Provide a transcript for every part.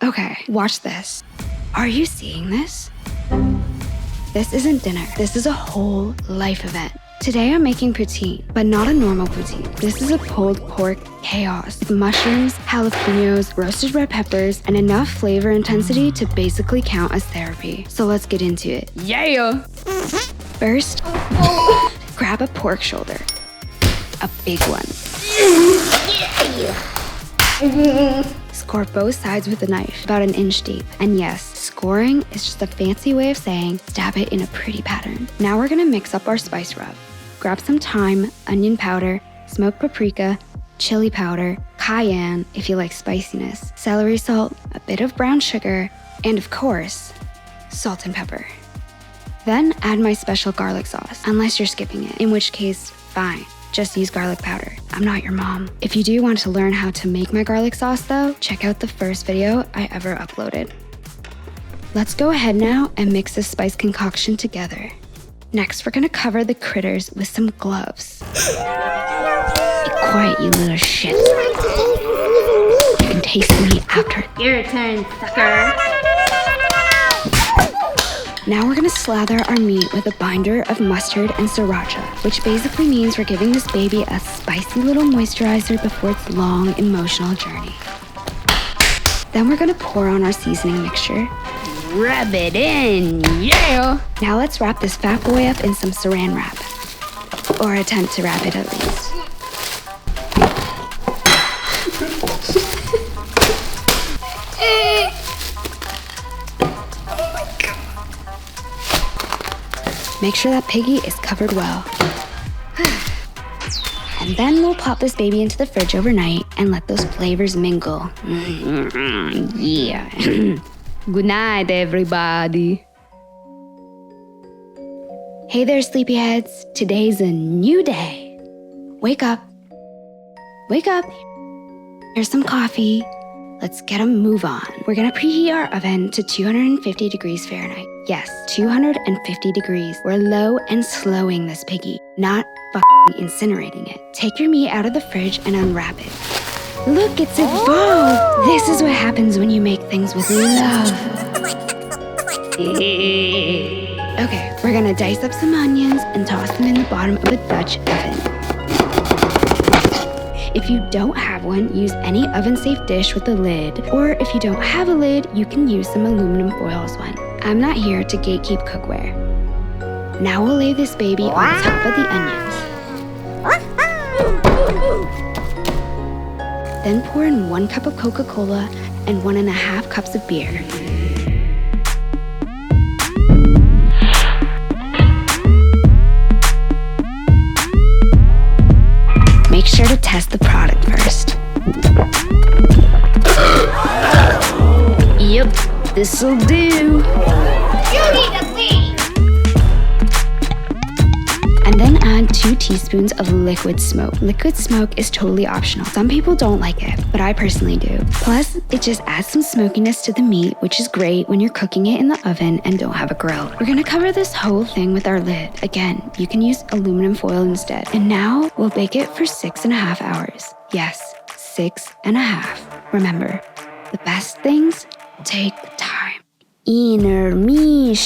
Okay, watch this. Are you seeing this? This isn't dinner. This is a whole life event. Today I'm making poutine, but not a normal poutine. This is a pulled pork chaos with mushrooms, jalapeños, roasted red peppers, and enough flavor intensity to basically count as therapy. So let's get into it. Yeah! First, grab a pork shoulder. A big one. Score both sides with a knife, about an inch deep. And yes, scoring is just a fancy way of saying stab it in a pretty pattern. Now we're gonna mix up our spice rub. Grab some thyme, onion powder, smoked paprika, chili powder, cayenne if you like spiciness, celery salt, a bit of brown sugar, and of course, salt and pepper. Then add my special garlic sauce, unless you're skipping it, in which case, fine. Just use garlic powder. I'm not your mom. If you do want to learn how to make my garlic sauce though, check out the first video I ever uploaded. Let's go ahead now and mix this spice concoction together. Next, we're gonna cover the critters with some gloves. Be quiet, you little shit. You can taste the meat after it. Your turn, sucker. Now we're gonna slather our meat with a binder of mustard and sriracha, which basically means we're giving this baby a spicy little moisturizer before its long, emotional journey. Then we're gonna pour on our seasoning mixture. Rub it in, yeah! Now let's wrap this fat boy up in some saran wrap. Or attempt to wrap it at least. Make sure that piggy is covered well. And then we'll pop this baby into the fridge overnight and let those flavors mingle. Yeah. Good night, everybody. Hey there, sleepyheads. Today's a new day. Wake up. Wake up. Here's some coffee. Let's get a move on. We're gonna preheat our oven to 250 degrees Fahrenheit. Yes, 250 degrees. We're low and slowing this piggy, not incinerating it. Take your meat out of the fridge and unwrap it. Look, it's evolved! This is what happens when you make things with love. Okay, we're gonna dice up some onions and toss them in the bottom of a Dutch oven. If you don't have one, use any oven-safe dish with a lid. Or if you don't have a lid, you can use some aluminum foil as one. I'm not here to gatekeep cookware. Now we'll lay this baby on top of the onions. Then pour in 1 cup of Coca-Cola and 1.5 cups of beer. Make sure to test the product first. Yep, this'll do. You need a lead. And then add 2 teaspoons of liquid smoke. Liquid smoke is totally optional. Some people don't like it, but I personally do. Plus, it just adds some smokiness to the meat, which is great when you're cooking it in the oven and don't have a grill. We're gonna cover this whole thing with our lid. Again, you can use aluminum foil instead. And now we'll bake it for 6.5 hours. Yes, 6.5. Remember, the best things take time. Intermission.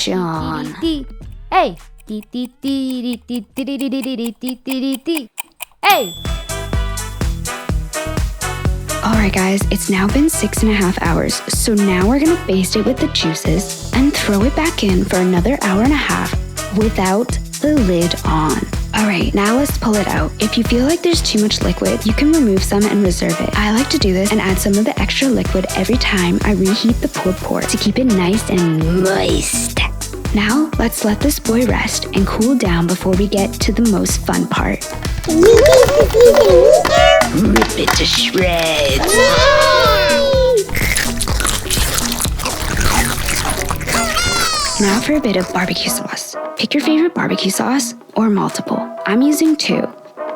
Hey. Hey. Alright guys, it's now been 6.5 hours, so now we're gonna baste it with the juices and throw it back in for another 1.5 hours without the lid on. Alright, now let's pull it out. If you feel like there's too much liquid, you can remove some and reserve it. I like to do this and add some of the extra liquid every time I reheat the pulled pork to keep it nice and moist. Now, let's let this boy rest and cool down before we get to the most fun part. Rip it to shreds. Now for a bit of barbecue sauce. Pick your favorite barbecue sauce or multiple. I'm using 2.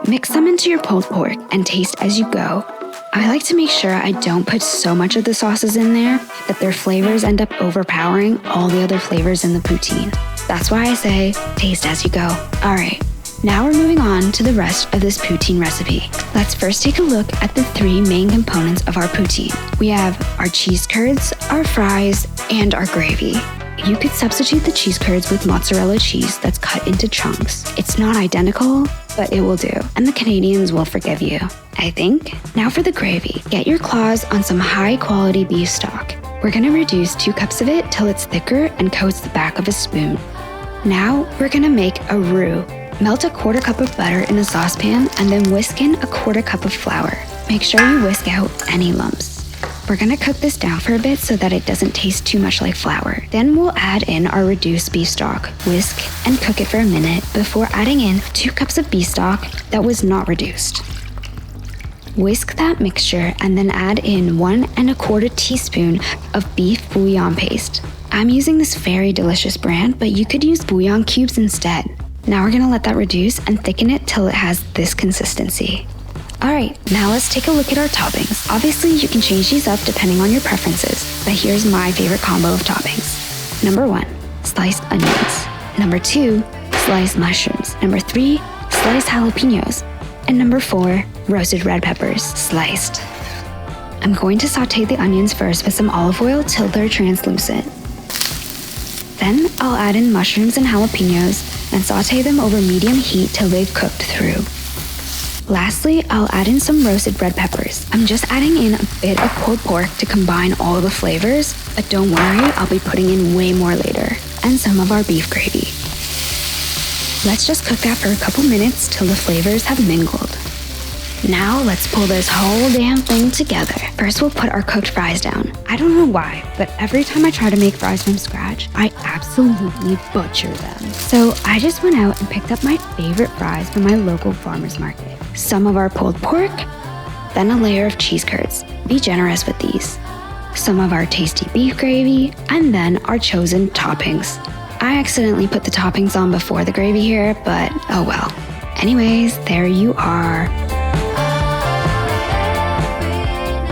Mix them into your pulled pork and taste as you go. I like to make sure I don't put so much of the sauces in there that their flavors end up overpowering all the other flavors in the poutine. That's why I say taste as you go. Alright, Now we're moving on to the rest of this poutine recipe. Let's first take a look at the 3 main components of our poutine. We have our cheese curds, our fries, and our gravy. You could substitute the cheese curds with mozzarella cheese that's cut into chunks. It's not identical, but it will do, and the Canadians will forgive you, I think. Now for the gravy. Get your claws on some high-quality beef stock. We're gonna reduce 2 cups of it till it's thicker and coats the back of a spoon. Now we're gonna make a roux. Melt a 1/4 cup of butter in a saucepan and then whisk in a 1/4 cup of flour. Make sure you whisk out any lumps. We're gonna cook this down for a bit so that it doesn't taste too much like flour. Then we'll add in our reduced beef stock, whisk and cook it for a minute before adding in 2 cups of beef stock that was not reduced. Whisk that mixture and then add in 1 1/4 teaspoon of beef bouillon paste. I'm using this very delicious brand, but you could use bouillon cubes instead. Now we're gonna let that reduce and thicken it till it has this consistency. Alright, now let's take a look at our toppings. Obviously, you can change these up depending on your preferences, but here's my favorite combo of toppings. Number 1, sliced onions. Number 2, sliced mushrooms. Number 3, sliced jalapeños. And number 4, roasted red peppers, sliced. I'm going to saute the onions first with some olive oil till they're translucent. Then I'll add in mushrooms and jalapeños and saute them over medium heat till they've cooked through. Lastly, I'll add in some roasted red peppers. I'm just adding in a bit of pulled pork to combine all the flavors, but don't worry, I'll be putting in way more later. And some of our beef gravy. Let's just cook that for a couple minutes till the flavors have mingled. Now let's pull this whole damn thing together. First we'll put our cooked fries down. I don't know why, but every time I try to make fries from scratch, I absolutely butcher them. So I just went out and picked up my favorite fries from my local farmer's market. Some of our pulled pork, then a layer of cheese curds. Be generous with these. Some of our tasty beef gravy, and then our chosen toppings. I accidentally put the toppings on before the gravy here, but oh well. Anyways, there you are.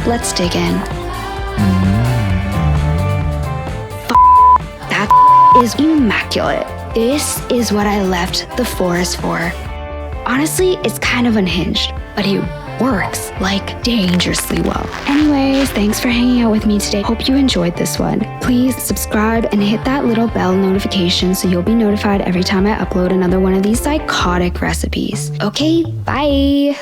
Let's dig in. That is immaculate. This is what I left the forest for. Honestly, it's kind of unhinged, but it works like dangerously well. Anyways, thanks for hanging out with me today. Hope you enjoyed this one. Please subscribe and hit that little bell notification so you'll be notified every time I upload another one of these psychotic recipes. Okay, bye!